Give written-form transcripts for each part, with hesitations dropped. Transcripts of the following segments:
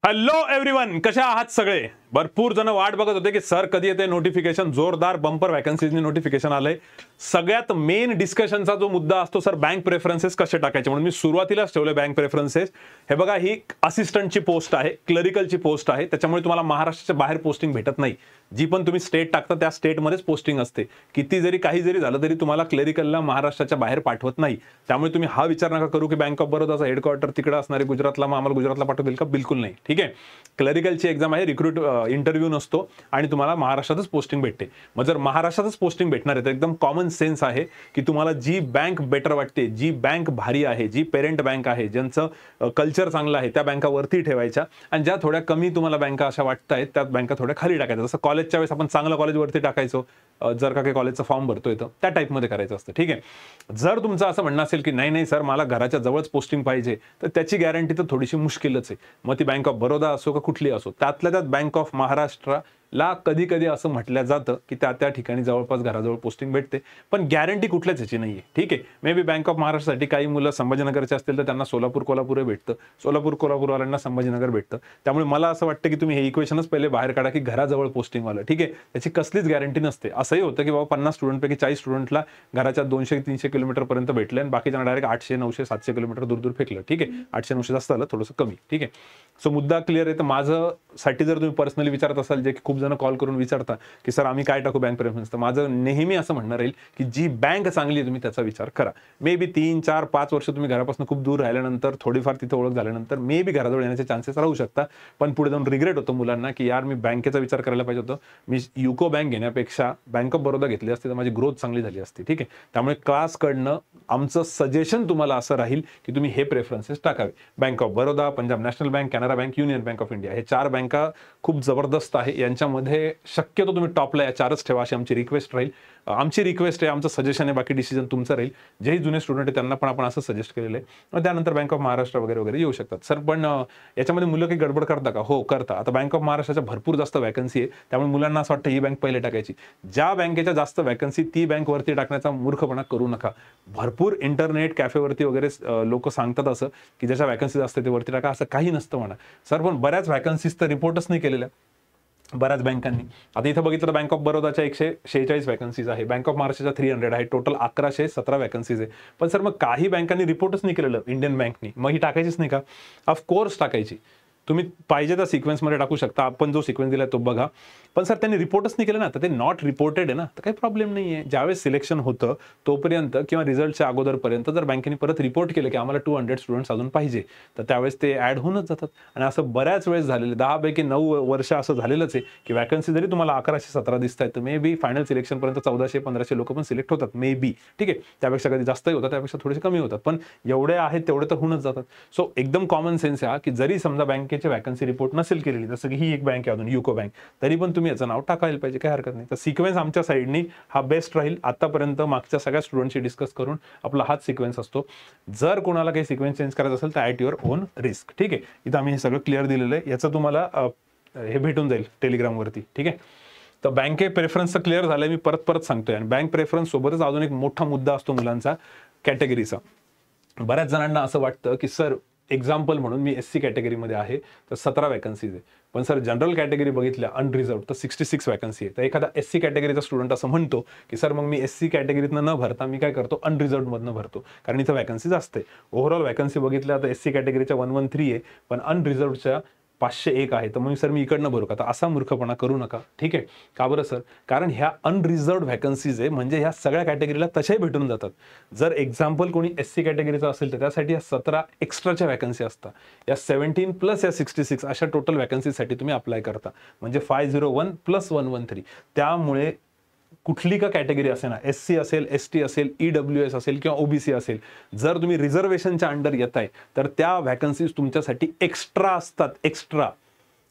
Hello everyone, कशा आहात सगळे? भरपूर जण वाट बघत होते की सर कधी येते नोटिफिकेशन. जोरदार बंपर वॅकन्सीजनी नोटिफिकेशन आलंय. सगळ्यात मेन डिस्कशनचा जो मुद्दा असतो सर बँक प्रेफरन्सेस कसे टाकायचे, म्हणून मी सुरुवातीलाच ठेवले बँक प्रेफरन्सेस. हे बघा, ही असिस्टंटची पोस्ट आहे, क्लरिकलची पोस्ट आहे, त्याच्यामुळे तुम्हाला महाराष्ट्राच्या बाहेर पोस्टिंग भेटत नाही. जी पण तुम्ही स्टेट टाकता त्या स्टेटमध्येच पोस्टिंग असते. किती जरी काही जरी झालं तरी तुम्हाला क्लरिकलला महाराष्ट्राच्या बाहेर पाठवत नाही. त्यामुळे तुम्ही हा विचार नका करू की बँक ऑफ बरोडाचा हेडक्वार्टर तिकडे असणारे गुजरातला, मग आम्हाला गुजरातला पाठवतील का? बिलकुल नाही. ठीक आहे, क्लरिकलची एक्झाम आहे, रिक्रूट इंटरव्ह्यू नसतो आणि तुम्हाला महाराष्ट्रातच पोस्टिंग भेटते. मग जर महाराष्ट्रातच पोस्टिंग भेटणार आहे तर एकदम कॉमन सेन्स आहे की तुम्हाला जी बँक बेटर वाटते, जी बँक भारी आहे, जी पेरेंट बँक आहे, ज्यांचं कल्चर चांगलं आहे, त्या बँका वरती ठेवायच्या आणि ज्या थोड्या कमी तुम्हाला बँका अशा वाटत आहेत त्या बँका थोड्या खाली टाकायच्या. जसं कॉलेजच्या वेळेस आपण चांगलं कॉलेज वरती टाकायचो, जर का काही कॉलेजचा फॉर्म भरतोय तर त्या टाईपमध्ये करायचं असतं. ठीक आहे, जर तुमचं असं म्हणणं असेल की नाही नाही सर मला घराच्या जवळच पोस्टिंग पाहिजे, तर त्याची गॅरंटी तर थोडीशी मुश्किलच आहे. मग ती बँक ऑफ बरोदा असो का कुठली असो, त्यातल्या त्यात बँक ऑफ महाराष्ट्राला कधी कधी असं म्हटलं जातं की त्या ठिकाणी जवळपास घराजवळ पोस्टिंग भेटते, पण गॅरंटी कुठल्याच याची नाहीये. ठीक आहे, मे बी बँक ऑफ महाराष्ट्रासाठी काही मुलं संभाजीनगरचे असतील तर त्यांना सोलापूर कोल्हापूर भेटतं, सोलापूर कोल्हापूरवाल्यांना संभाजीनगर भेटतं. त्यामुळे मला असं वाटतं की तुम्ही हे इक्वेशनच पहिले बाहेर काढा की घराजवळ पोस्टिंग वालं. ठीक आहे, त्याची कसलीच गॅरंटी नसते. असंही होतं की बाबा 50 स्टुडंटपैकी 40 स्टुडंटला घराच्या 200-300 किलोमीटर पर्यंत भेटले आणि बाकीच्या डायरेक्ट 800-900-700 किलोमीटर दूर दूर फेकलं. ठीक आहे, 800-900 जास्त आलं, थोडंसं कमी. ठीक आहे, सो मुद्दा क्लिअर आहे. तर माझं साठी जर तुम्ही पर्सनली विचारत असाल, जे की खूप जण कॉल करून विचारता की सर आम्ही काय टाकू बँक प्रेफरन्स, तर माझं नेहमी असं म्हणणं राहील की जी बँक चांगली आहे तुम्ही त्याचा विचार करा. मे बी 3-4-5 वर्ष तुम्ही घरापासून खूप दूर राहिल्यानंतर, थोडीफार तिथे ओळख झाल्यानंतर मे बी घराजवळ येण्याचे चान्सेस राहू शकता, पण पुढे जाऊन रिग्रेट होतो मुलांना की यार मी बँकेचा विचार करायला पाहिजे होतं, मी युको बँक घेण्यापेक्षा बँक ऑफ बरोदा घेतली असती तर माझी ग्रोथ चांगली झाली असती. ठीक आहे, त्यामुळे क्लासकडनं आमचं सजेशन तुम्हाला असं राहील की तुम्ही हे प्रेफरन्सेस टाकावे. Bank of Baroda, Punjab national bank, Canara bank, union bank of India, हे 4 बँका खूप जबरदस्त आहे. यांच्यामध्ये शक्यतो तुम्ही टॉपला या 4च ठेवा अशी आमची रिक्वेस्ट राहील. आमची रिक्वेस्ट आहे, आमचं सजेशन आहे, बाकी डिसिजन तुमचं राहील. जेही जुने स्टुडंट आहे त्यांना पण आपण असं सजेस्ट केलेलं आहे. मग त्यानंतर बँक ऑफ महाराष्ट्र वगैरे वगैरे येऊ शकतात. सर पण याच्यामध्ये मुलं काही गडबड करता का? हो करता. आता बँक ऑफ महाराष्ट्राच्या भरपूर जास्त वॅकन्सी आहे, त्यामुळे मुलांना असं वाटतं ही बँक पहिले टाकायची. ज्या बँकेच्या जास्त वॅकन्सी ती बँक वरती टाकण्याचा मूर्खपणा करू नका. भरपूर इंटरनेट कॅफेवरती वगैरे लोक सांगतात असं की ज्याच्या वॅकन्सीज असते ते वरती टाका, असं काही नसतं म्हणा. सर पण बऱ्याच वॅकन्सीज तर रिपोर्टच नाही केलेल्या बऱ्याच बँकांनी. आता इथं बघितलं तर बँक ऑफ बरोदाच्या 146 वॅकन्सीज आहे, बँक ऑफ महाराष्ट्राच्या 300 आहे, टोटल 1117 वॅकन्सीज आहे. पण सर मग काही बँकांनी रिपोर्टच नाही केलेलं इंडियन बँकनी, मग ही टाकायचीच नाही का? ऑफकोर्स टाकायची. तुम्ही पाहिजे त्या सिक्वेन्समध्ये टाकू शकता, आपण जो सिक्वेन्स दिला तो बघा. पण सर त्यांनी रिपोर्टच नाही केलं ना, तर ते नॉट रिपोर्टेड आहे ना, तर काही प्रॉब्लेम नाही आहे. ज्यावेळेस सिलेक्शन होतं तोपर्यंत किंवा रिझल्टच्या अगोदरपर्यंत जर बँकेने परत रिपोर्ट केलं की आम्हाला 200 स्टुडंट्स अजून पाहिजे, तर त्यावेळेस ते ॲड होऊनच जातात. आणि असं बऱ्याच वेळेस झालेलं, 10 पैकी 9 वर्ष असं झालेलंच आहे की वॅकन्सी जरी तुम्हाला 1117 दिसत आहेत तर मे बी फायनल सिलेक्शनपर्यंत 1400-1500 लोक पण सिलेक्ट होतात, मे बी. ठीक आहे, त्यापेक्षा कधी जास्तही होतात, त्यापेक्षा थोडेसे कमी होतात, पण एवढे आहेत तेवढे तर होऊनच जातात. सो एकदम कॉमन सेन्स आहे की जरी समजा बँकेचे वॅकन्सी रिपोर्ट नसेल केलेली, जसं की ही एक बँक आहे अजून युको बँक, तरी पण तुम्ही याचं नाव टाकायला पाहिजे, काही हरकत नाही. तर सिक्वेन्स आमच्या साईडनी हा बेस्ट राहील. आतापर्यंत मागच्या सगळ्या स्टुडंटशी डिस्कस करून आपला हाच सिक्वेन्स असतो. जर कोणाला काही सिक्वेन्स चेंज करायचा असेल तर ॲट युअर ओन रिस्क. ठीक आहे, इथं आम्ही हे सगळं क्लिअर दिलेलं आहे. याचं तुम्हाला हे भेटून जाईल टेलिग्रामवरती. ठीक आहे, तर बँके प्रेफरन्सचं क्लिअर झालंय, मी परत परत सांगतोय. आणि बँक प्रेफरन्स सोबतच अजून एक मोठा मुद्दा असतो मुलांचा, कॅटेगरीचा. बऱ्याच जणांना असं वाटतं की सर एक्झाम्पल म्हणून मी SC कॅटेगरीमध्ये आहे तर 17 वॅकन्सीज आहे, पण सर जनरल कॅटेगरी बघितल्या अनरिझर्व तर 66 वॅकन्सी आहे. तर एखादा SC कॅटेगरीचा स्टुडंट असं म्हणतो की सर मग मी SC कॅटेगरीतनं न भरता मी काय करतो, अनरिझर्वमधनं भरतो, कारण इथं वॅकन्सी जास्त आहे. ओव्हरऑल वॅकन्सी बघितल्या तर SC कॅटेगरीच्या 113 आहे, पण अनरिझर्वच्या 501 आहे. तर मग सर मी इकडनं भरू का? तर असा मूर्खपणा करू नका. ठीक आहे, का बरं सर? कारण ह्या अनरिझर्वड वॅकन्सीज आहे, म्हणजे ह्या सगळ्या कॅटेगरीला तशाही भेटून जातात. जर एक्झाम्पल कोणी SC कॅटेगरीचा असेल तर त्यासाठी या 17 एक्स्ट्राच्या वॅकन्सी असतात. या 17 प्लस या 66 अशा टोटल वॅकन्सीसाठी तुम्ही अप्लाय करता, म्हणजे 501 प्लस 113. त्यामुळे कुठली का कॅटेगरी असेल ना, SC असेल, ST असेल, EWS असेल किंवा OBC असेल, जर तुम्ही रिझर्वेशनच्या अंडर येताय तर त्या वॅकन्सीज तुमच्यासाठी एक्स्ट्रा असतात. एक्स्ट्रा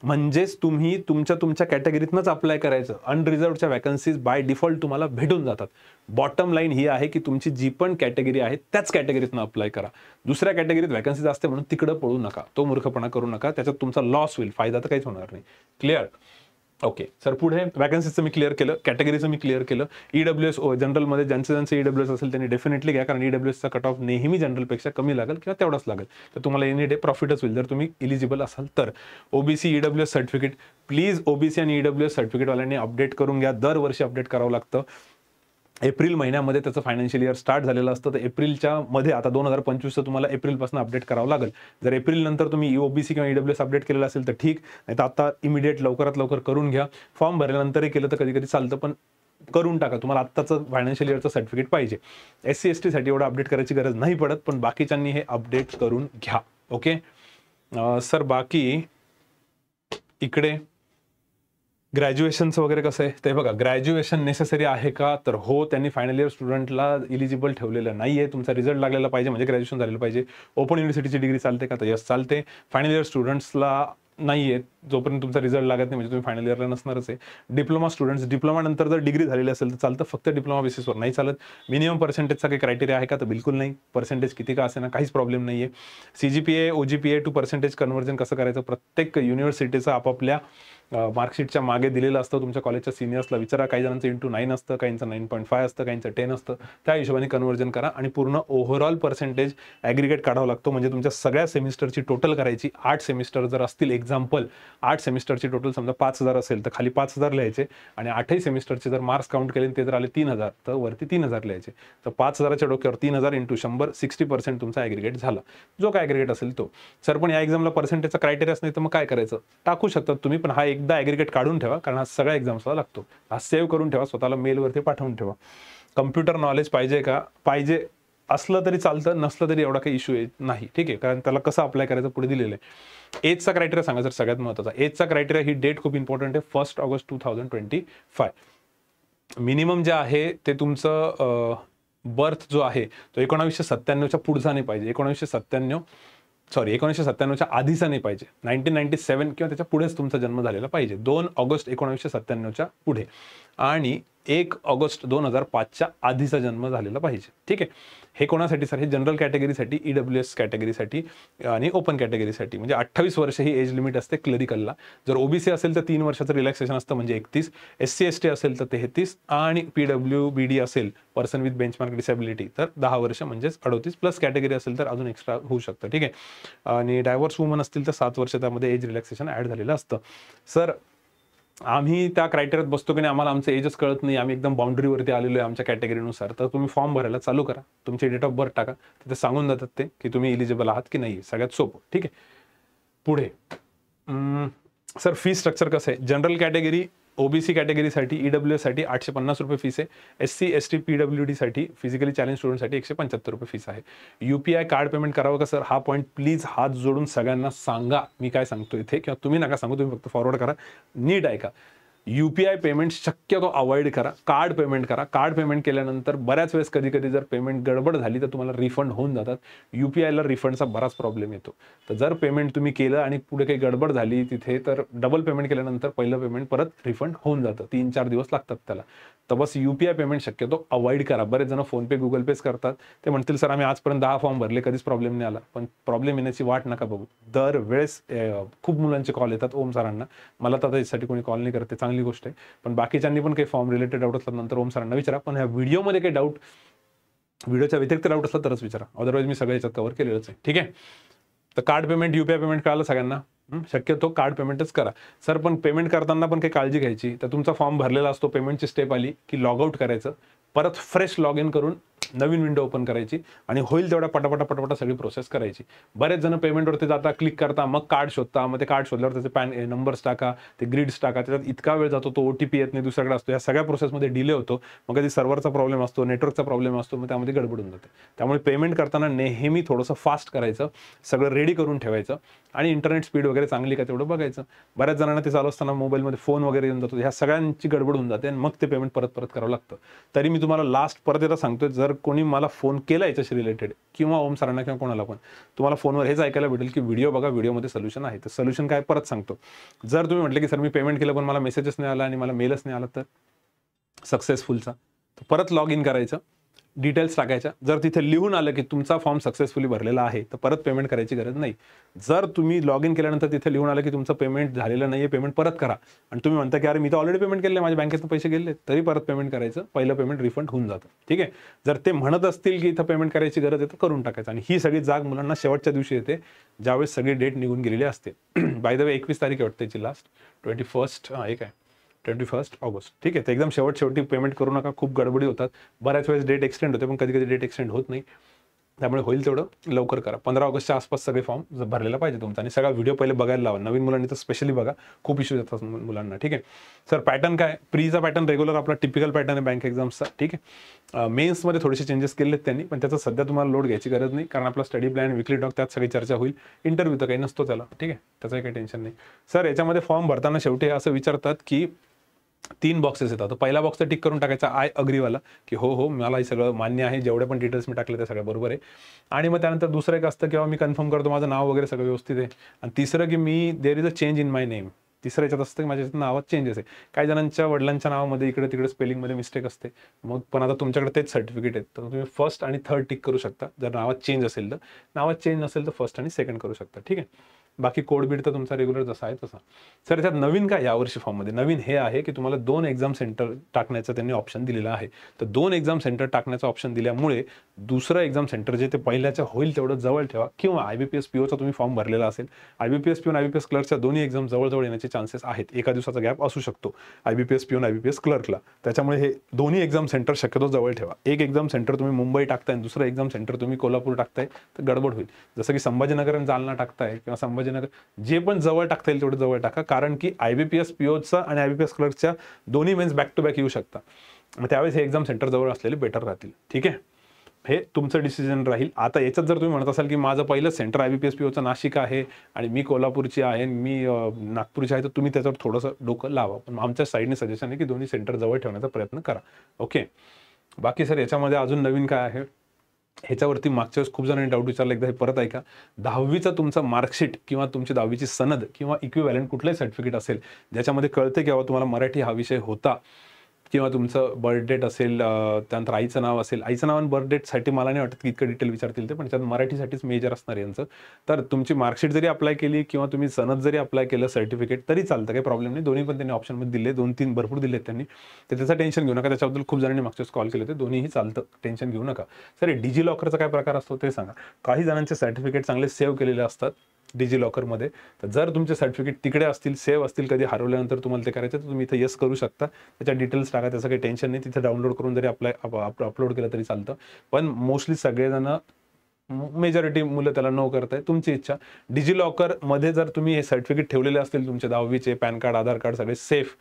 म्हणजेच तुम्ही तुमच्या कॅटेगरीतनंच अप्लाय करायचं. अनरिझर्वच्या वॅकन्सीज बाय डिफॉल्ट तुम्हाला भेटून जातात. बॉटम लाईन ही आहे की तुमची जी पण कॅटेगरी आहे त्याच कॅटेगरीतनं अप्लाय करा. दुसऱ्या कॅटेगरीत वॅकन्सीज असते म्हणून तिकडं पळू नका, तो मूर्खपणा करू नका, त्याच्यात तुमचा लॉस होईल, फायदा तर काहीच होणार नाही. क्लिअर? ओके सर, पुढे वॅकन्सीचं मी क्लिअर केलं, कॅटेगरीचं मी क्लिअर केलं. ईडब्ल्यूएस जनरलमध्ये ज्यांचं ईडब्ल्यूएस असेल त्यांनी डेफिनेटली घ्या, कारण ईडब्ल्यूएसचा कट ऑफ नेहमी जनरलपेक्षा कमी लागेल किंवा तेवढाच लागेल. तर तुम्हाला एनी डे प्रॉफिटच होईल जर तुम्ही इलिजिबल असाल तर. OBC EWS certificate please, OBC आणि ईडब्ल्यूएस सर्टिफिकेटवाल्यांनी अपडेट करून घ्या. दरवर्षी अपडेट करावं लागतं. एप्रिल महिन्यामध्ये त्याचं फायनान्शियल इयर स्टार्ट झालेलं असतं, तर एप्रिलच्या मध्ये आता 2025चं तुम्हाला एप्रिलपासून अपडेट करावं लागेल. जर एप्रिल नंतर तुम्ही ओबीसी किंवा ईडब्ल्यूएस अपडेट केलेलं असेल तर ठीक, नाही तर आता इमिडिएट लवकरात लवकर करून घ्या. फॉर्म भरल्यानंतरही केलं तर कधी कधी चालतं, पण करून टाका. तुम्हाला आत्ताचं फायनान्शियल इयरचं सर्टिफिकेट पाहिजे. SC ST साठी एवढं अपडेट करायची गरज नाही पडत, पण बाकीच्यांनी हे अपडेट करून घ्या. ओके सर, बाकी इकडे ग्रॅज्युएशनचं वगैरे कसं आहे ते बघा. ग्रॅज्युएशन नेसेसरी आहे का, तर हो, त्यांनी फायनल इयर स्टुडंटला इलिजिबल ठेवलेलं नाही आहे. तुमचा रिझल्ट लागलेला पाहिजे म्हणजे ग्रॅज्युएशन झालेलं पाहिजे. ओपन युनिव्हर्सिटीची डिग्री चालते का, तर यस चालते. फायनल इयर स्टुडंट्सला नाही आहे, जोपर्यंत तुमचा रिझल्ट लागत नाही म्हणजे तुम्ही फायनल इयरला नसणारच आहे. डिप्लोमा स्टुडंट्स, डिप्लोमा नंतर जर डिग्री झालेली असेल तर चालतं, फक्त डिप्लोमा बेसिसवर नाही चालत. मिनिमम पर्सेंटेजचा काही क्रायटेरिया आहे का, तर बिलकुल नाही. पर्सेंटेज किती का असे ना, काहीच प्रॉब्लेम नाही आहे. CGPA OGPA to percentage conversion कसं करायचं, प्रत्येक युनिव्हर्सिटीचं आपापल्या मार्कशीटच्या मागे दिलेलं असतं. तुमच्या कॉलेजच्या सिनियर्सला विचारा, काही जणांचं × 9 असतं, काहींचं 9.5 असतं, काहींचं 10 असतं. त्या हिशोबाने कन्व्हर्जन करा आणि पूर्ण ओव्हरऑल पर्सेंटेज ॲग्रिगेट काढावा लागतो. म्हणजे तुमच्या सगळ्या सेमिस्टरची टोटल करायची. 8 सेमिस्टर जर असतील, एक्झाम्पल 8 सेमिस्टरची टोटल समजा 5000 असेल तर खाली 5000 लिहायचे, आणि 8ही सेमिस्टरचे जर मार्क्स काउंट केले ते जर आले 3000 तर वरती 3000 लिहायचे. तर 5000च्या डोक्यावर 3000 × 100 60% तुमचा ॲग्रिगेट झाला, जो काय ॲग्रिगेट असेल तो. सर पण या एक्झामला पर्सेंटेजचा क्रायटेरियाच नाही तर मग काय करायचं, टाकू शकतात तुम्ही, पण हा एकदा ॲग्रिगेट काढून ठेवा, कारण हा सगळ्या एक्झाम्सला लागतो. हा सेव्ह करून ठेवा, स्वतःला मेलवरती पाठवून ठेवा. कम्प्युटर नॉलेज पाहिजे का, पाहिजे असलं तरी चालतं, नसलं तरी एवढा काही इश्यू येत नाही. ठीक आहे, कारण त्याला कसं अप्लाय करायचं पुढे दिलेलं आहे. एजचा क्रायटेरिया सांगा सर, सगळ्यात महत्त्वाचा. एजचा क्रायटेरिया, ही डेट खूप इम्पॉर्टंट आहे, 1 ऑगस्ट 2025. मिनिमम जे आहे ते तुमचं बर्थ जो आहे तो 1997च्या पुढचा नाही पाहिजे. 1997च्या आधीचा नाही पाहिजे. 1997 किंवा त्याच्या पुढेच तुमचा जन्म झालेला पाहिजे. 2 ऑगस्ट 1997च्या पुढे आणि 1 ऑगस्ट 2005च्या आधीचा जन्म झालेला पाहिजे. ठीक आहे, हे कोणासाठी सर, हे जनरल कॅटेगरीसाठी, EWS कॅटेगरीसाठी आणि ओपन कॅटेगरीसाठी. म्हणजे 28 वर्ष ही एज लिमिट असते क्लरिकलला. जर OBC असेल तर 3 वर्षाचं रिलॅक्सेशन असतं म्हणजे 31, SC ST असेल तर 33, आणि PWBD असेल पर्सन विथ बेंचमार्क डिसेबिलिटी तर 10 वर्ष म्हणजेच 38, प्लस कॅटेगरी असेल तर अजून एक्स्ट्रा होऊ शकतं. ठीक आहे, आणि डायव्हर्स वुमन असतील तर 7 वर्ष त्यामध्ये एज रिलॅक्सेशन ॲड झालेलं असतं. सर आम्ही त्या क्रायटेरियात बसतो की नाही, आम्हाला आमचं एजच कळत नाही, आम्ही एकदम बाउंड्रीवरती आलेलो आहे आमच्या कॅटेगरीनुसार, तर तुम्ही फॉर्म भरायला चालू करा, तुमची डेट ऑफ बर्थ टाका, तिथे सांगून जातात ते की तुम्ही इलिजिबल आहात की नाही. सगळ्यात सोपं. ठीक आहे, पुढे सर फी स्ट्रक्चर कसं आहे. जनरल कॅटेगरी OBC कॅटेगरीसाठी EWS साठी 850 रुपये फीस आहे. SC ST PWD साठी, फिजिकली चॅलेंज स्टुडंटसाठी 175 रुपये फीस आहे. UPI कार्ड पेमेंट करावं का सर, हा पॉईंट प्लीज हात जोडून सगळ्यांना सांगा. मी काय सांगतो इथे, किंवा तुम्ही नका सांगू, तुम्ही फक्त फॉरवर्ड करा, नीट ऐका. UPI पेमेंट शक्यतो अवॉइड करा, कार्ड पेमेंट करा. कार्ड पेमेंट केल्यानंतर बऱ्याच वेळेस कधी कधी जर पेमेंट गडबड झाली तर तुम्हाला रिफंड होऊन जातात. UPIला रिफंडचा बराच प्रॉब्लेम येतो. तर जर पेमेंट तुम्ही केलं आणि पुढे काही गडबड झाली तिथे, तर डबल पेमेंट केल्यानंतर पहिलं पेमेंट परत रिफंड होऊन जातं, 3-4 दिवस लागतात त्याला. तर बस UPI पेमेंट शक्यतो अवॉइड करा. बरेच जण फोनपे गुगल पेच करतात. ते म्हणतील सर आम्ही आजपर्यंत 10 फॉर्म भरले, कधीच प्रॉब्लेम नाही आला. पण प्रॉब्लेम येण्याची वाट नका बघू. दरवेळेस खूप मुलांचे कॉल येतात ओम सरांना, मला तर त्याच्यासाठी कोणी कॉल नाही करते, चांगली गोष्ट आहे. पण बाकीच्यांनी पण काही फॉर्म रिलेटेड डाऊट असला नंतर ओम सरांना विचारा. पण ह्या व्हिडिओमध्ये काही डाऊट, व्हिडिओच्या व्यतिरिक्त डाऊट असला तरच विचारा, अदरवाईज मी सगळं याच्यात कव्हर केलेलंच आहे. ठीक आहे, तर कार्ड पेमेंट UPI पेमेंट कळालं सगळ्यांना, शक्यतो कार्ड पेमेंटच करा. सर पण पेमेंट करताना पण काही काळजी घ्यायची. तर तुमचा फॉर्म भरलेला असतो, पेमेंटची स्टेप आली की लॉग आउट करायचं, परत फ्रेश लॉग इन करून नवीन विंडो ओपन करायची आणि होईल तेवढ्या पटापटा सगळी प्रोसेस करायची. बरेच जण पेमेंटवरती जाता, क्लिक करता, मग कार्ड शोधता, मग ते कार्ड शोधल्यावर त्याचे पॅन नंबर्स टाका, ते ग्रिड्स टाका, त्याच्यात इतका वेळ जातो, तो OTP येत नाही, दुसऱ्याकडे असतो. या सगळ्या प्रोसेसमध्ये डिले होतो. मग कधी सर्व्हरचा प्रॉब्लेम असतो, नेटवर्कचा प्रॉब्लेम असतो, मग त्यामध्ये गडबड होऊन जाते. त्यामुळे पेमेंट करताना नेहमी थोडंसं फास्ट करायचं, सगळं रेडी करून ठेवायचं आणि इंटरनेट स्पीड वगैरे चांगली का तेवढं बघायचं. बऱ्याच जणांना ते चालू असताना मोबाईलमध्ये फोन वगैरे येऊन जातो, ह्या सगळ्यांची गडबड होऊन जाते आणि मग ते पेमेंट परत करावं लागतं. तरी मी तुम्हाला लास्ट परत एकदा सांगतोय, जर कोणी मला फोन केला याच्याशी रिलेटेड किंवा ओम सरांना किंवा कोणाला पण, तुम्हाला फोनवर हेच ऐकायला भेटेल की व्हिडिओ बघा, व्हिडिओमध्ये सोल्युशन आहे. तर सोल्युशन काय परत सांगतो. जर तुम्ही म्हटले की सर मी पेमेंट केलं पण मला मेसेजच नाही आला आणि मला मेलच नाही आला, तर सक्सेसफुलचा, तर परत लॉग इन करायचं डिटेल्स टाकायच्या. जर तिथे लिहून आलं की तुमचा फॉर्म सक्सेसफुली भरलेला आहे तर परत पेमेंट करायची गरज नाही. जर तुम्ही लॉग इन केल्यानंतर तिथे लिहून आलं की तुमचं पेमेंट झालेलं नाही आहे, पेमेंट परत करा, आणि तुम्ही म्हणता की अरे मी तर ऑलरेडी पेमेंट केलं, माझ्या बँकेतून पैसे गेले, तरी परत पेमेंट करायचं, पहिलं पेमेंट रिफंड होऊन जातं. ठीक आहे. जर ते म्हणत असतील की इथं पेमेंट करायची गरज आहे तर करून टाकायचं. आणि ही सगळी जाग मुलांना शेवटच्या दिवशी येते ज्यावेळेस सगळी डेट निघून गेलेली असते. बाय द वे 21 तारीख वाटते याची लास्ट, 21 एक आहे, 21 ऑगस्ट. ठीक आहे. तर एकदम शेवटी पेमेंट करू नका, खूप गडबडी होतात. बऱ्याच वेळेस डेट एक्सटेंड होते, पण कधी कधी डेट एक्सटेंड होत नाही. त्यामुळे होईल तेवढं लवकर करा. 15 ऑगस्टच्या आसपास सगळे फॉर्म भरलेला पाहिजे तुमचा. आणि सगळा व्हिडिओ पहिले बघायला लावा. नवीन मुलांनी तर स्पेशली बघा, खूप इश्यूज येतात मुलांना. ठीक आहे. सर पॅटर्न काय? प्रीचा पॅटर्न रेग्युलर आपला टिपिकल पॅटर्न आहे बँक एक्झामचा. ठीक आहे. मेन्समध्ये थोडेसे चेंजेस केलेत त्यांनी, पण त्याचा सध्या तुम्हाला लोड घ्यायची गरज नाही, कारण आपला स्टडी प्लॅन, विकली टॉक, त्यात सगळी चर्चा होईल. इंटरव्ह्यू तर काही नसतो त्याला. ठीक आहे. त्याचं काही टेन्शन नाही. सर याच्यामध्ये फॉर्म भरताना शेवटी असं विचारतात की 3 बॉक्सेस येतात. तर पहिला बॉक्स टिक करून टाकायचा आय अग्रीवाला, की हो मला हे सगळं मान्य आहे, जेवढे पण डिटेल्स मी टाकले ते सगळं बरोबर आहे. आणि मग त्यानंतर दुसरं एक असतं किंवा मी कन्फर्म करतो माझं नाव वगैरे सगळं व्यवस्थित आहे. आणि तिसरं की मी there is a change in my name. तिसरं याच्यात असतं की माझ्या नावात चेंजेस आहे. काही जणांच्या वडिलांच्या नावामध्ये इकडे तिकडे स्पेलिंगमध्ये मिस्टेक असते. मग पण आता तुमच्याकडे तेच सर्टिफिकेट आहेत, तर तुम्ही फर्स्ट आणि थर्ड टिक करू शकता जर नावात चेंज असेल तर. नावात चेंज नसेल तर फर्स्ट आणि सेकंड करू शकता. ठीक आहे. बाकी कोड बीड तर तुमचा रेग्युलर जसा आहे तसा. सर याच्यात नवीन काय यावर्षी फॉर्ममध्ये? नवीन हे आहे की तुम्हाला 2 एक्झाम सेंटर टाकण्याचं त्यांनी ऑप्शन दिलेलं आहे. तर 2 एक्झाम सेंटर टाकण्याचं ऑप्शन दिल्यामुळे दुसरं एक्झाम सेंटर जे ते पहिल्याच्या होईल तेवढं जवळ ठेवा. किंवा IBPS POचा तुम्ही फॉर्म भरलेला असेल, IBPS PO आणि IBPS क्लर्कच्या दोन्ही एक्झाम जवळजवळ येण्याचे चान्सेस आहेत. एका दिवसाचा गॅप असू शकतो IBPS PO आणि IBPS क्लर्कला. त्याच्यामुळे हे दोन्ही एक्झाम सेंटर शक्यतो जवळ ठेवा. एक एक्झाम सेंटर तुम्ही मुंबई टाकताय, दुसरं एक्झाम सेंटर तुम्ही कोल्हापूर टाकताय तर गडबड होईल. जसं की संभाजीनगर आणि जालना टाकताय किंवा संभाजीनगर, जे पण जवळ टाकता येईल तेवढं जवळ टाका, कारण की IBPS POचा आणि IBPS क्लर्कच्या दोन्ही मेन्स बॅक टू बॅक येऊ शकता. मग त्यावेळेस हे एक्झाम सेंटर जवळ असलेले बेटर राहतील. ठीक आहे. हे तुमचं डिसिजन राहील. आता याच्यात जर तुम्ही म्हणत असाल की माझं पहिलं सेंटर IBPS POचं नाशिक आहे आणि मी कोल्हापूरची आहे, मी नागपूरची आहे, तर तुम्ही त्याच्यावर थोडंसं डोकं लावा. पण आमच्या साईडने सजेशन आहे की दोन्ही सेंटर जवळ ठेवण्याचा प्रयत्न करा. ओके. बाकी सर याच्यामध्ये अजून नवीन काय आहे ह्याच्यावरती मागच्या वेळेस खूप जणांनी डाऊट विचारला, एकदा हे परत ऐका. 10वीचा तुमचा मार्कशीट किंवा तुमची 10वीची सनद किंवा इक्विव्हॅलंट कुठलंही सर्टिफिकेट असेल ज्याच्यामध्ये कळते की तुम्हाला मराठी हा विषय होता, किंवा तुमचं बर्थ डेट असेल, त्यानंतर आईचं नाव असेल. आईचं नाव आणि बर्थ डेटसाठी मला नाही वाटत की इतकं डिटेल विचारतील ते, पण त्यात मराठीसाठीच मेजर असणार यांचं. तर तुमची मार्कशीट जरी अप्लाय केली किंवा तुम्ही सनद जरी अप्लाय केलं सर्टिफिकेट तरी चालतं, काही प्रॉब्लेम नाही. दोन्ही पण त्यांनी ऑप्शनमध्ये दिले, 2-3 भरपूर दिलेत त्यांनी, तर त्याचं टेन्शन घेऊ नका. त्याच्याबद्दल खूप जणांनी मागच्याच कॉल केले होते. दोन्हीही चालतं, टेन्शन घेऊ नका. सर डिजी लॉकरचा काय प्रकार असतो ते सांगा. काही जणांचे सर्टिफिकेट चांगले सेव्ह केलेले असतात डिजी लॉकरमध्ये, तर जर तुमचे सर्टिफिकेट तिकडे असतील, सेव्ह असतील, कधी हरवल्यानंतर तुम्हाला ते करायचं तर तुम्ही इथं येस करू शकता. त्याच्या डिटेल्स टाका, त्याचं काही टेन्शन नाही. तिथे डाउनलोड करून जरी अपलोड केलं तरी चालतं. पण मोस्टली सगळेजण, मेजॉरिटी मुलं त्याला नो करताय, तुमची इच्छा. डिजी लॉकरमध्ये जर तुम्ही हे सर्टिफिकेट ठेवलेले असतील तुमचे 10वीचे, पॅन कार्ड, आधार कार्ड सगळे सेफ,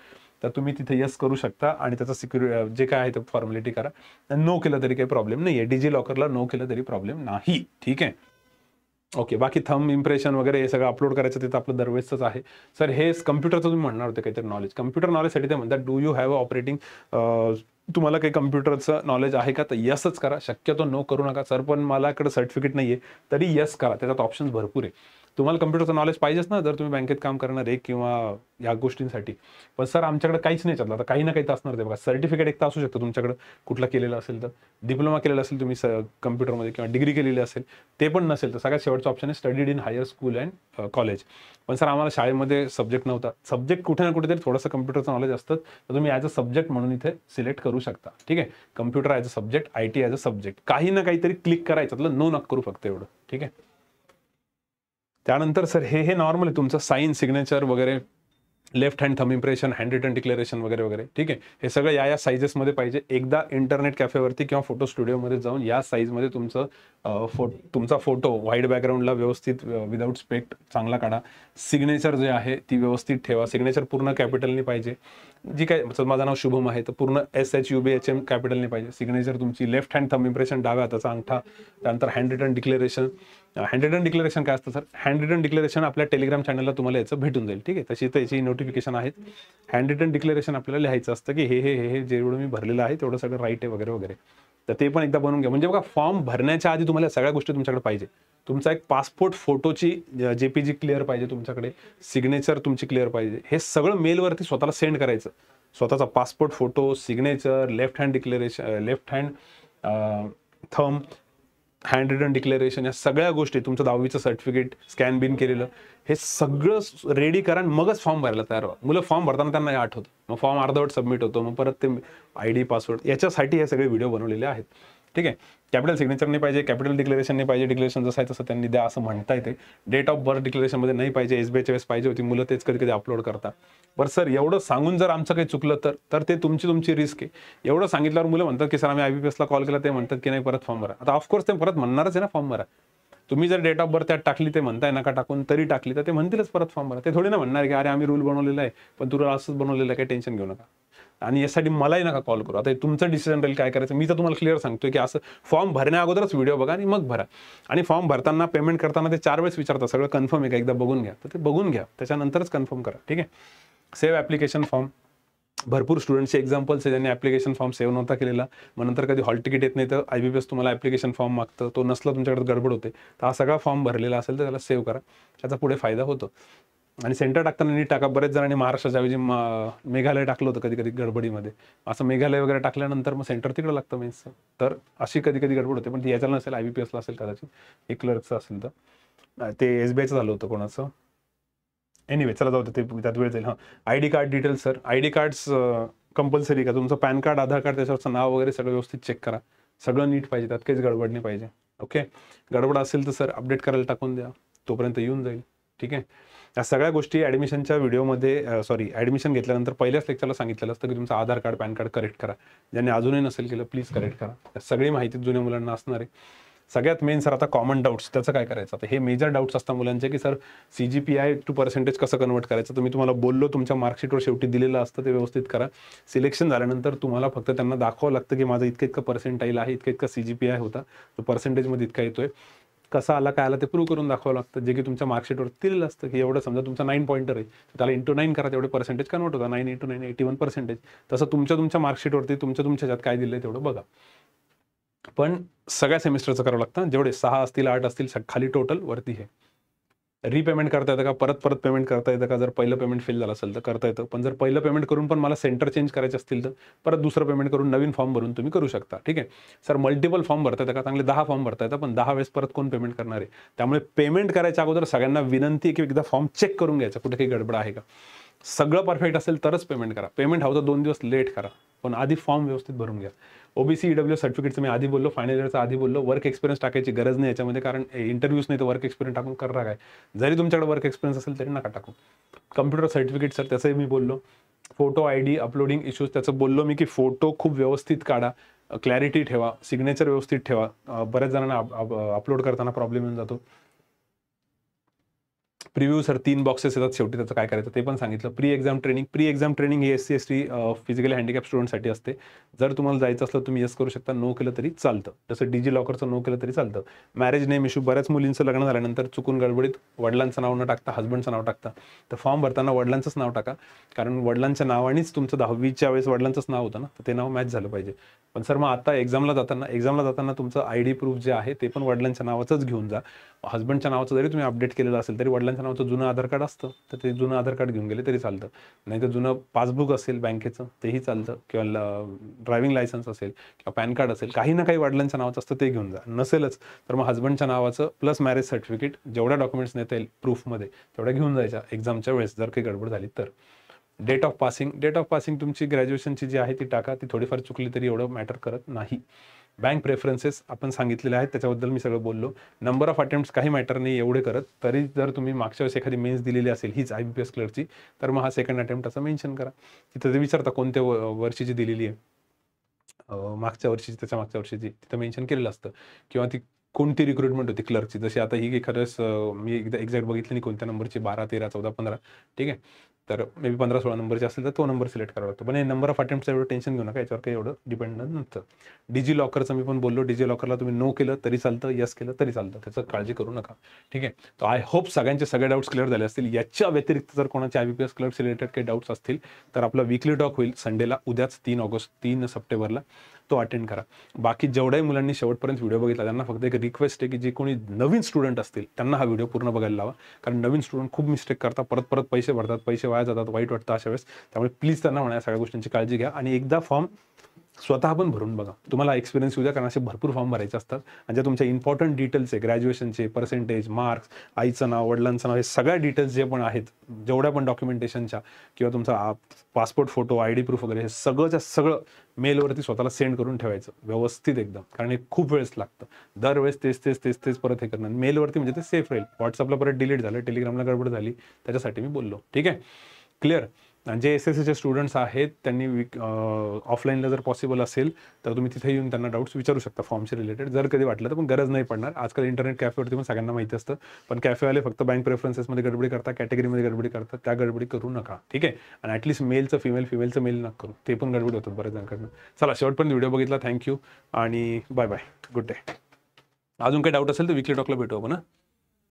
तर तुम्ही तिथे येस करू शकता आणि त्याचा सिक्युरिटी जे काय आहे ते फॉर्मॅलिटी करा. नो केलं तरी काही प्रॉब्लेम नाही आहे. डिजी लॉकरला नो केलं तरी प्रॉब्लेम नाही. ठीक आहे. ओके. बाकी थंब इम्प्रेशन वगैरे हे सगळं अपलोड करायचं तिथं आपलं दरवेळेसच आहे. सर हे कम्प्युटरचं तुम्ही म्हणणार होते काहीतरी नॉलेज. कम्प्युटर नॉलेजसाठी ते म्हणतात do you have a operating, तुम्हाला काही कम्प्युटरचं नॉलेज आहे का, तर यसच करा. शक्यतो नो करू नका. सर पण मला इकडे सर्टिफिकेट नाही आहे तरी यस करा, त्याच्यात ऑप्शन्स भरपूर आहे. तुम्हाला कम्प्युटरचं नॉलेज पाहिजेच ना जर तुम्ही बँकेत काम करणार आहे किंवा या गोष्टींसाठी. पण सर आमच्याकडे काहीच नाही चाललं. आता काही ना काही तर असणार ते बघा. सर्टिफिकेट एक तर असू शकतं तुमच्याकडे कुठला केलेला असेल तर, डिप्लोमा केलेला असेल तुम्ही कम्प्युटरमध्ये किंवा डिग्री केलेली असेल, ते पण नसेल तर सगळ्यात शेवटचा ऑप्शन आहे studied in higher school and college. पण सर आम्हाला शाळेमध्ये सब्जेक्ट नव्हता. सब्जेक्ट कुठे ना कुठेतरी थोडंसं कम्प्युटरचं नॉलेज असतं, तर तुम्ही ॲज अ सब्जेक्ट म्हणून इथे सिलेक्ट करू शकता. ठीक आहे. Computer as a subject, IT as a subject, काही ना काहीतरी क्लिक करायचं, नो नक करू फक्त एवढं. ठीक आहे. त्यानंतर सर हे नॉर्मल आहे तुमचं साईन, सिग्नेचर वगैरे, left hand thumb impression, hand written declaration वगैरे वगैरे. ठीक आहे. हे सगळं या साईजेसमध्ये पाहिजे. एकदा इंटरनेट कॅफेवरती किंवा फोटो स्टुडिओमध्ये जाऊन या साईजमध्ये तुमचा फोटो व्हाईट बॅकग्राऊंडला व्यवस्थित विदाऊट स्पेक्ट चांगला काढा. सिग्नेचर जे आहे ती व्यवस्थित ठेवा. सिग्नेचर पूर्ण कॅपिटलनी पाहिजे. जी काय माझं नाव शुभम आहे तर पूर्ण SHUBHM कॅपिटलने पाहिजे सिग्नेचर तुमची. लेफ्ट हँड थंब इम्प्रेशन डाव्या हाताचा अंगठा. त्यानंतर hand written declaration. Hand written declaration काय असतं सर? हँड रिटन डिक्लेरेशन आपल्या टेलिग्राम चॅनलला तुम्हाला याचं भेटून जाईल. ठीक आहे. तशी त्याची नोटिफिकेशन आहेत. हँड रिटन डिक्लेरेशन आपल्याला लिहायचं असतं की हे जेवढं मी भरलेलं आहे तेवढं सगळं राईट आहे वगैरे वगैरे. तर ते पण एकदा बनवून घ्या. म्हणजे बघा फॉर्म भरण्याच्या आधी तुम्हाला सगळ्या गोष्टी तुमच्याकडे पाहिजे. तुमचा एक पासपोर्ट फोटोची JPG क्लिअर पाहिजे तुमच्याकडे. सिग्नेचर तुमची क्लिअर पाहिजे. हे सगळं मेलवरती स्वतःला सेंड करायचं. स्वतःचा passport photo, signature, left hand declaration, left hand thumb, hand written declaration, या सगळ्या गोष्टी, तुमचं 10वीचं सर्टिफिकेट स्कॅन बिन केलेलं, हे सगळं रेडी करा आणि मगच फॉर्म भरायला तयार व्हा. मुलं फॉर्म भरताना त्यांना हे आठवतं, मग फॉर्म अर्धवट सबमिट होतो, मग परत ते ID पासवर्ड, याच्यासाठी हे सगळे व्हिडिओ बनवलेले आहेत. ठीक आहे. कॅपिटल सिग्नेचर नाही पाहिजे, कॅपिटल डिक्लेरेशन नाही पाहिजे, डिक्लेरेशन जसं आहे तसं त्यांनी द्या असं म्हणता येते. डेट ऑफ बर्थ डिक्लेरेशनमध्ये नाही पाहिजे, SBIच्या वेळेस पाहिजे होती, मुलं तेच कधी कधी अपलोड करतात. बरं सर, एवढं सांगून जर आमचं काही चुकलं तर ते तुमची रिस्क आहे. एवढं सांगितल्यावर मुलं म्हणतात की सर आम्ही IBPSला कॉल केला, ते म्हणतात की नाही परत फॉर्म भरा. आता ऑफकोर्स ते परत म्हणणारच आहे ना फॉर्म भरा. तुम्ही जर डेट ऑफ बर्थ त्यात टाकली, ते म्हणताय नका टाकून, तरी टाकली तर ते म्हणतीलच परत फॉर्म भरा. ते थोडी ना म्हणणार की अरे आम्ही रूल बनवलेला आहे पण तुला असंच बनवलेलं आहे, काही टेन्शन घेऊ नका. आणि यासाठी मलाही नका कॉल करू. आता तुमचं डिसिजन राहील काय करायचं. मी तर तुम्हाला क्लिअर सांगतोय की असं फॉर्म भरण्या अगोदरच व्हिडिओ बघा आणि मग भरा. आणि फॉर्म भरताना पेमेंट करताना ते 4 वेळेस विचारतात सगळं कन्फर्म आहे का, एकदा बघून घ्या. तर ते बघून घ्या, त्याच्यानंतरच कन्फर्म करा. ठीक आहे. Save application form. भरपूर स्टुडंटचे एक्झाम्पल्स आहे ज्यांनी ॲप्लिकेशन फॉर्म सेव्ह नव्हता केलेला, मग नंतर कधी हॉल तिकीट येत नाही तर IBPS तुम्हाला ॲप्लिकेशन फॉर्म मागतं, तो नसला तुमच्याकडे गडबड होते, तर हा सगळा फॉर्म भरलेला असेल तर त्याला सेव्ह करा, त्याचा पुढे फायदा होतो. आणि सेंटर टाकताना नीट टाका. बरेच जणांनी महाराष्ट्राच्या ऐवजी मेघालय टाकलं होतं कधी कधी गडबडीमध्ये. असं मेघालय वगैरे टाकल्यानंतर मग सेंटर तिकडं लागतं मेन्सचं, तर अशी कधी कधी गडबड होते. पण ती याच्याला नसेल, IBPSला असेल कदाचित, एक क्लर्कचं असेल तर. ते SBIचं झालं होतं कोणाचं, एनिवे चला जाऊ दे, ते त्यात वेळ जाईल. ID card details sir, ID cards compulsory का, तुमचं पॅन कार्ड, आधार कार्ड, त्याच्यावरचं नाव वगैरे सगळं व्यवस्थित चेक करा, सगळं नीट पाहिजे, त्यात काहीच गडबड नाही पाहिजे. ओके. गडबड असेल तर सर अपडेट करायला टाकून द्या, तोपर्यंत येऊन जाईल. ठीक आहे. या सगळ्या गोष्टी ॲडमिशनच्या व्हिडिओमध्ये ॲडमिशन घेतल्यानंतर पहिल्याच लेक्चरला सांगितलेलं असतं की तुमचं आधार कार्ड, पॅन कार्ड करेक्ट करा. ज्यांनी अजूनही नसेल केलं प्लीज करेक्ट करा. सगळी माहिती जुन्या मुलांना असणार आहे. सगळ्यात मेन सर आता कॉमन डाऊट्स, त्याचं काय करायचं. आता हे मेजर डाऊट्स असतात मुलांचे की सर CGPI टू पर्सेंटेज कसं कन्वर्ट करायचं. तर मी तुम्हाला बोललो, तुमच्या मार्कशीटवर शेवटी दिलेलं असतं, ते व्यवस्थित करा. सिलेक्शन झाल्यानंतर तुम्हाला फक्त त्यांना दाखवावं लागतं की माझं इतकं पर्सेंटाईल आहे, इतकं CGPI होता, तो पर्सेंटेजमध्ये इतका येतोय, कसा आला काय आला ते प्रूव्ह करून दाखवावं लागतं. जे की तुमच्या मार्कशीटवर दिलेलं असतं की एवढं, समजा तुमचा 9 पॉईंटर आहे, त्याला इंटू 9 करा, तेवढे पर्सेंटेज कन्वर्ट होता. 9 × 9 81%. तसं तुमच्या मार्कशीटवरती तुमच्या ह्याच्यात काय दिलं तेवढं बघा. पण सगळ्या सेमिस्टरचं करावं लागतं. जेवढे 6 असतील 8 असतील खाली टोटल, वरती हे रिपेमेंट करता येतं का, परत पेमेंट करता येतं का. जर पहिलं पेमेंट फेल झालं असेल तर करता येतं, पण जर पहिलं पेमेंट करून पण मला सेंटर चेंज करायचे असतील तर परत दुसरं पेमेंट करून नवीन फॉर्म भरून तुम्ही करू शकता. ठीक आहे. सर मल्टिपल फॉर्म भरता येतं का, चांगले 10 फॉर्म भरता येतं, पण 10 वेळेस परत कोण पेमेंट करणार आहे. त्यामुळे पेमेंट करायच्या अगोदर सगळ्यांना विनंती की एकदा फॉर्म चेक करून घ्यायचा, कुठे काही गडबड आहे का. सगळं परफेक्ट असेल तरच पेमेंट करा. पेमेंट हवं तर 2 दिवस लेट करा, पण आधी फॉर्म व्यवस्थित भरून घ्या. OBC EWS सर्टिफिकेटचं मी आधी बोललो, फायनल इयरचं आधी बोललो. वर्क एक्सपिरियन्स टाकायची गरज नाही याच्यामध्ये, कारण इंटरव्ह्यूज नाही तर वर्क एक्सपिरियन्स टाकून करा काय. जरी तुमच्याकडे वर्क एक्सपिरियन्स असेल तरी नका टाकू. कम्प्युटर सर्टिफिकेट सर, त्याचंही मी बोललो. फोटो ID अपलोडिंग इश्यूज, त्याचं बोललो मी की फोटो खूप व्यवस्थित काढा, क्लॅरिटी ठेवा, सिग्नेचर व्यवस्थित ठेवा. बऱ्याच जणांना अपलोड करताना प्रॉब्लेम येऊन जातो. प्रिव्ह्यू सर 3 बॉक्सेस येतात शेवटी, त्याचं काय करायचं ते पण सांगितलं. प्री एक्झाम ट्रेनिंग ही SC ST फिजिकली हँडिकॅप स्टुडंटसाठी असते. जर तुम्हाला जायचं असलं तुम्ही येस करू शकता, नो केलं तरी चालतं. तसं डिजिलॉकरचं नो केलं तरी चालतं. मॅरेज नेम इश्यू, बऱ्याच मुलींचं लग्न झाल्यानंतर चुकून गडबडीत वडिलांचं नाव न टाकता हस्बंडचं नाव टाकता, तर फॉर्म भरताना वडिलांचंच नाव टाका, कारण वडिलांच्या नावानेच तुमचं 10वीच्या वेळेस वडिलांचंच नाव होतं ना, तर ते नाव मॅच झालं पाहिजे. पण सर मग आता एक्झामला जाताना तुमचं ID प्रूफ जे आहे ते पण वडिलांच्या नावाचंच घेऊन जा. हस्बंडच्या नावाचं जरी तुम्ही अपडेट केलेलं असेल तरी वडिलांच्या नावाचं जुनं आधार कार्ड असतं, तर ते जुनं आधार कार्ड घेऊन गेले तरी चालतं. नाही तर जुनं पासबुक असेल बँकेचं तेही चालतं, किंवा ड्रायव्हिंग लायसन्स असेल किंवा पॅन कार्ड असेल, काही ना काही वडिलांच्या नावाचं असतं ते घेऊन जा. नसेलच तर मग हस्बंडच्या नावाचं प्लस मॅरेज सर्टिफिकेट, जेवढ्या डॉक्युमेंट्स नेता येईल प्रूफमध्ये तेवढ्या घेऊन जायच्या एक्झामच्या वेळेस, जर काही गडबड झाली तर. डेट ऑफ पासिंग तुमची ग्रॅज्युएशनची जी आहे ती टाका, ती थोडीफार चुकली तरी एवढं मॅटर करत नाही. बँक प्रेफरन्सेस आपण सांगितलेले आहेत, त्याच्याबद्दल मी सगळं बोललो. नंबर ऑफ अटेम्प्ट्स काही मॅटर नाही एवढे करत, तरी जर तुम्ही मागच्या वेळेस एखादी मेन्स दिलेली असेल हीच IBPS क्लर्कची, तर मग हा सेकंड अटेम्प्ट असं मेन्शन करा. तिथं ते विचारता कोणत्या वर्षीची दिलेली आहे, मागच्या वर्षीची, त्याच्या मागच्या वर्षीची, तिथं मेन्शन केलेलं असतं. किंवा ती कोणती रिक्रुटमेंट होती क्लर्कची, जशी आता ही एखाद्यास मी एकदा एक्झॅक्ट बघितलं नाही कोणत्या नंबरची, 12, 13, 14, 15, ठीक आहे. तर मे बी 15, 16 नंबरची असेल तर तो नंबर सिलेक्ट करावा लागतो. पण हे नंबर ऑफ अटेम्प्टचं एवढं टेन्शन घेऊ नका, याच्यावर काही एवढं डिपेंडंट नसतं. डिजिलॉकरचं मी पण बोललो, डिजिलॉकरला तुम्ही नो केलं तरी चालतं, यस केलं तरी चालतं, त्याचं काळजी करू नका. ठीक आहे. तर आय होप सगळ्यांचे सगळे डाऊट्स क्लिअर झाले असतील. याच्या व्यतिरिक्त जर कोणाचे IBPS क्लर्क्स रिलेटेड काही डाऊट्स असतील तर आपला वीकली टॉक होईल संडेला, उद्याच 3 सप्टेंबरला, तो अटेंड करा. बाकी जेवढ्याही मुलांनी शेवटपर्यंत व्हिडिओ बघितला त्यांना फक्त एक रिक्वेस्ट आहे की जे कोणी नवीन स्टुडंट असतील त्यांना हा व्हिडिओ पूर्ण बघायला लावा, कारण नवीन स्टुडंट खूप मिस्टेक करतात, परत पैसे भरतात, पैसे वाया जातात, वाईट वाटतं अशा वेळेस. त्यामुळे प्लीज त्यांना म्हणा या सगळ्या गोष्टींची काळजी घ्या. आणि एकदा फॉर्म स्वतः पण भरून बघा, तुम्हाला एक्सपिरियन्स येऊ द्या, कारण असे भरपूर फॉर्म भरायचे असतात आणि ज्या तुमच्या इम्पॉर्टंट डिटेल्स आहे, ग्रॅज्युएशनचे, पर्सेंटेज, मार्क्स, आईचं नाव, वडिलांचं नाव, हे सगळ्या डिटेल्स जे पण आहेत, जेवढ्या पण डॉक्युमेंटेशनच्या किंवा तुमचा पासपोर्ट फोटो, आयडी प्रूफ वगैरे, हे सगळंच्या सगळं मेलवरती स्वतःला सेंड करून ठेवायचं व्यवस्थित एकदम, कारण हे खूप वेळेस लागतं. दरवेळेस तेच परत हे करणार. मेलवरती म्हणजे ते सेफ राहील. व्हॉट्सअपला परत डिलीट झालं, टेलिग्रामला गडबड झाली, त्याच्यासाठी मी बोललो. ठीक आहे, क्लिअर. आणि जे SSCचे स्टुडंट्स आहेत त्यांनी ऑफलाईनला जर पॉसिबल असेल तर तुम्ही तिथे येऊन त्यांना डाऊट्स विचारू शकता फॉर्मशी रिलेटेड, जर कधी वाटलं तर. पण गरज नाही पडणार. आजकाल इंटरनेट कॅफेवरती पण सगळ्यांना माहिती असतं. पण कॅफेवाले फक्त बँक प्रेफरन्सेसमध्ये गडबडी करतात, कॅटेगरीमध्ये गडबडी करतात. त्या गडबडी करू नका. ठीक आहे. आणि ॲटलीस्ट मेलचं फिमेलचं मेल नका करू, ते पण गडबडी होतात बऱ्याच जणांकडनं. चला, शेवटपर्यंत व्हिडिओ बघितला, थँक्यू आणि बाय बाय, गुड डे. अजून काही डाऊट असेल तर विकली टॉकला भेटू आपण.